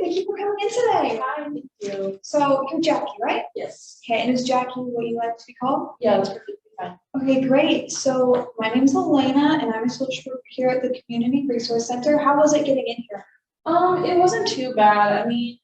thank you for coming in today. Hi, thank you. So you're Jackie, right? Yes. Okay, and is Jackie what you like to be called? Yeah, that's perfectly fine. Okay, great. So my name is Alaina, and I'm a social worker here at the Community Resource Center. How was it getting in here? It wasn't too bad. I mean,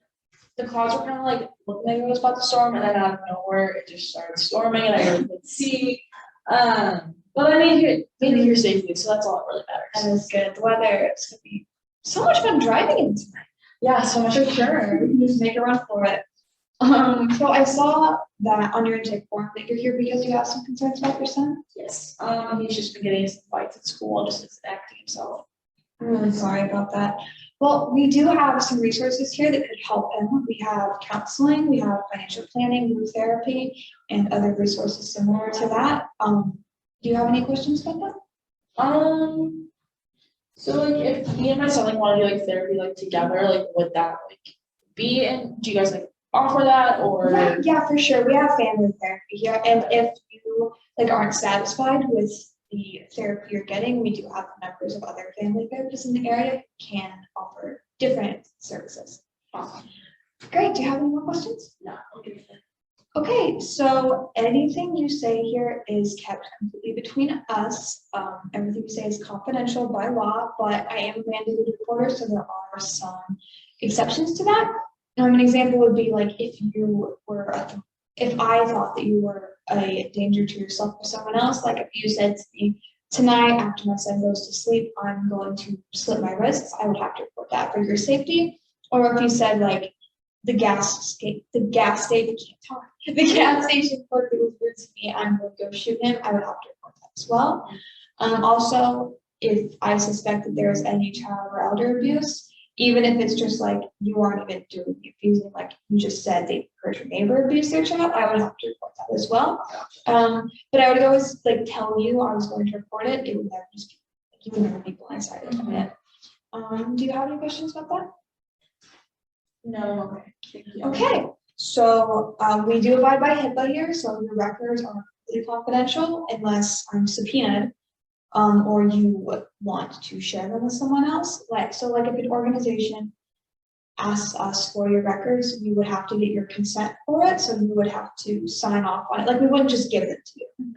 the clouds were kind of like looking like it was about to storm, and then out of nowhere, it just started storming, and I really couldn't see. But I made it here safely, so that's all that really matters. That is good. The weather, it's gonna be so much fun driving in tonight. Yeah, so much For sure. We can just make a run for it. So I saw that on your intake form that you're here because you have some concerns about your son. Yes. He's just been getting some fights at school, just isn't acting himself. I'm really sorry about that. Well, we do have some resources here that could help him. We have counseling, we have financial planning, group therapy, and other resources similar to that. Do you have any questions about that? So like if me and my son like want to do like therapy like together, like would that like be and do you guys like offer that or Yeah, for sure. We have family therapy here. And if you like aren't satisfied with the therapy you're getting, we do have members of other family therapists in the area who can offer different services. Awesome. Great. Do you have any more questions? No, okay. Okay, so anything you say here is kept completely between us. Everything you say is confidential by law, but I am a mandated reporter, so there are some exceptions to that. An example would be like if you were, if I thought that you were a danger to yourself or someone else, like if you said to me, tonight after my son goes to sleep, I'm going to slit my wrists, I would have to report that for your safety. Or if you said like, the gas station clerk that was rude to me, I'm going to go shoot him, I would have to report that as well. Also, if I suspect that there is any child or elder abuse, even if it's just like you aren't even doing the abusing, like you just said they heard your neighbor abuse their child, I would have to report that as well. But I would always like tell you I was going to report it. It would never just be like you would never be blindsided from it. Do you have any questions about that? No, okay. Okay, so we do abide by HIPAA here, so your records are completely confidential unless I'm subpoenaed, or you want to share them with someone else. Like if an organization asks us for your records, we would have to get your consent for it, so you would have to sign off on it. Like we wouldn't just give them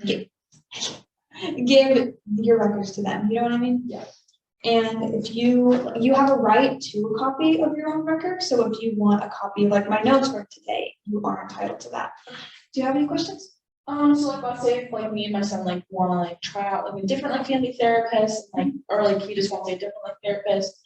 to you. Give your records to them. You know what I mean? Yeah. And if you have a right to a copy of your own record, so if you want a copy of like my notes for today, you are entitled to that. Do you have any questions? So like let's say if like me and my son like want to like try out like a different like family therapist, like or like he just wants a different like therapist,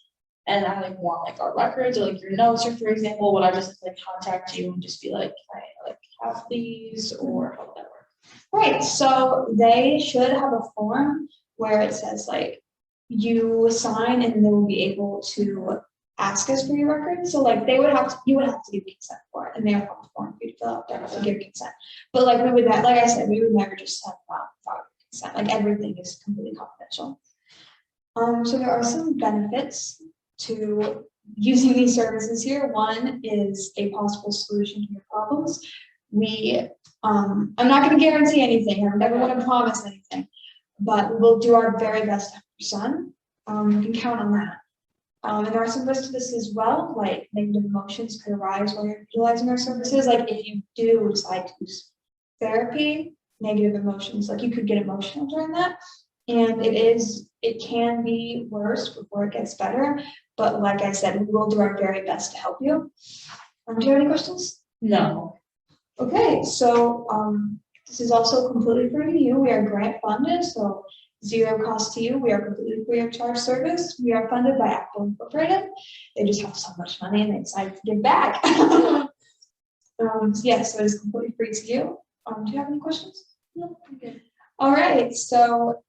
and I like want like our records or like your notes, or for example, would I just like contact you and just be like, can I like have these, or how would that work? Right. So they should have a form where it says like you sign and they will be able to ask us for your records. So like you would have to give consent for it, and they have a form for you to fill out there to give consent. But like we would not, like I said, we would never just send them out without consent. Like everything is completely confidential. So there are some benefits to using these services here. One is a possible solution to your problems. I'm not going to guarantee anything. I'm never going to promise anything, but we'll do our very best to help your son. You can count on that. And there are some risks to this as well, like negative emotions could arise while you're utilizing our services. Like if you do decide to use therapy, negative emotions, like you could get emotional during that. And it can be worse before it gets better. But like I said, we will do our very best to help you. Do you have any questions? No. Okay, so this is also completely free to you. We are grant funded, so zero cost to you. We are completely free of charge service. We are funded by Apple Incorporated. They just have so much money and they decided to give back. Yes, so it is completely free to you. Do you have any questions? No, I'm good. All right, so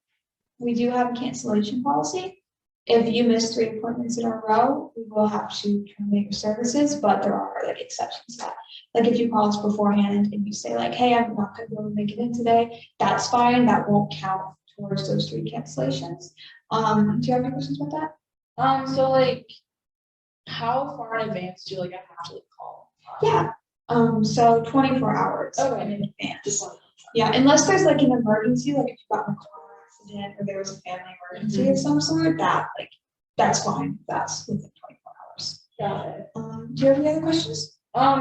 we do have a cancellation policy. If you miss 3 appointments in a row, we will have to terminate your services, but there are like exceptions to that. Like if you call us beforehand and you say like, hey, I'm not going to be able to make it in today, that's fine. That won't count towards those 3 cancellations. Do you have any questions about that? So like, how far in advance do like I have to like call? Yeah. So 24 hours in advance. Just yeah, unless there's like an emergency, like if you got in a car accident or there was a family emergency of some sort, that's fine. That's within 24 hours. Got it. Do Do you have any other questions?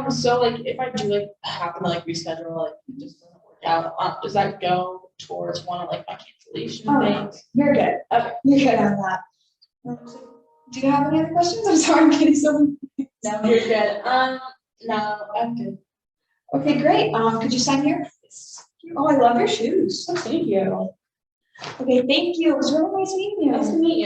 So like if I do like happen to like reschedule, like it just doesn't work out, does that go towards one of like my cancellation Oh, things? You're good. Okay. You're good on that. Do you have any other questions? I'm sorry, I'm getting so many. No, you're good. No, I'm good. Okay, great. Could you sign here? Oh, I love your shoes. Thank you. Okay, thank you. It was really nice meeting you. Nice to meet you.